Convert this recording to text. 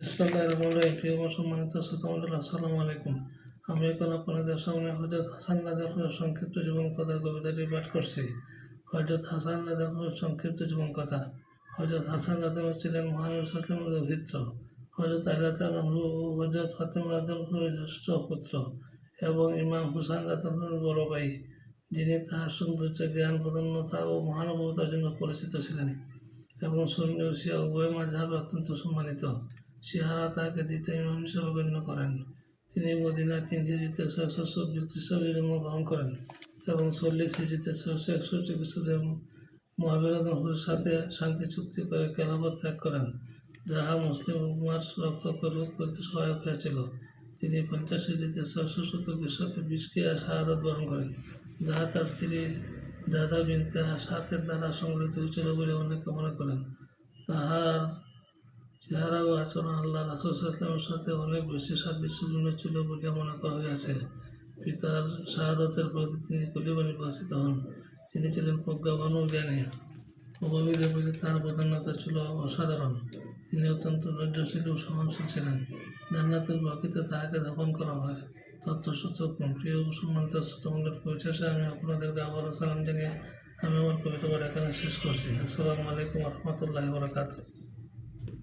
প্রিয় সম্মানিত শ্রোতামণ্ডলী, আসসালামু আলাইকুম। আমি এখন আপনাদের সামনে হযরত হাসান নাদাফের সংক্ষিপ্ত জীবন কথা কবিতাটি পাঠ করছি। হযরত হাসান নাদাফের সংক্ষিপ্ত জীবন কথা। হযরত হাসান নাদাফ ছিলেন মহানবী সাল্লাল্লাহু আলাইহি ওয়াসাল্লামের পুত্র, হযরত আলী রাদিয়াল্লাহু আনহু ও হযরত ফাতেমা রাদিয়াল্লাহু আনহার জ্যেষ্ঠ পুত্র এবং ইমাম হুসাইন রাদিয়াল্লাহু আনহুর বড় ভাই, যিনি তাহার সৌন্দর্য, জ্ঞান, প্রধানতা ও মহানুভবতার জন্য পরিচিত ছিলেন এবং সুন্নি ও শিয়া উভয় মাযহাবে অত্যন্ত সম্মানিত। শিয়ারা তাকে দ্বিতীয় ইমাম হিসেবে গণ্য করেন। তিনি মদিনায় 3 হিজরিতে 626 খ্রিস্টাব্দে জন্মগ্রহণ করেন এবং 40 হিজরিতে 661 খ্রিস্টাব্দে মুআবিয়া রাদিয়াল্লাহু আনহুর সাথে শান্তি চুক্তি করে খেলাফত ত্যাগ করেন, যাহা মুসলিম উম্মাহর রক্তক্ষরণ রোধ করতে সহায়ক হয়েছিল। তিনি 50 হিজরিতে 670 খ্রিস্টাব্দে বিষক্রিয়া শাহাদাত বরণ করেন, যাহা তার স্ত্রী জাদা বিনতে আশাতের দ্বারা সংগঠিত হয়েছিল বলে অনেকে মনে করেন। তাহার চেহারা ও আচরণ আল্লাহ রাসূল সাল্লাল্লাহু আলাইহি ওয়াসাল্লামের সাথে অনেক বেশি সাদৃশ্যপূর্ণ ছিল বলে মনে করা হয়েছে। পিতার শাহাদাতের প্রতি তিনি খলিফা নির্বাচিত হন। তিনি ছিলেন প্রজ্ঞাবান ও জ্ঞানী। অভাবীদের প্রতি তাঁর প্রধানতা ছিল অসাধারণ। তিনি অত্যন্ত ধৈর্যশীল ও সহনশীল ছিলেন। জান্নাতুল বাকিতে তাহাকে দাফন করা হয়। তথ্যসূচক প্রিয় সম্মানিত শ্রোতামণ্ডলী, পরিশেষে আমি আপনাদেরকে আবারও সালাম জানিয়ে আমি আমার কবিতা এখানে শেষ করছি। আসসালামু আলাইকুম ওয়া রাহমাতুল্লাহি ওয়া বারাকাতুহু।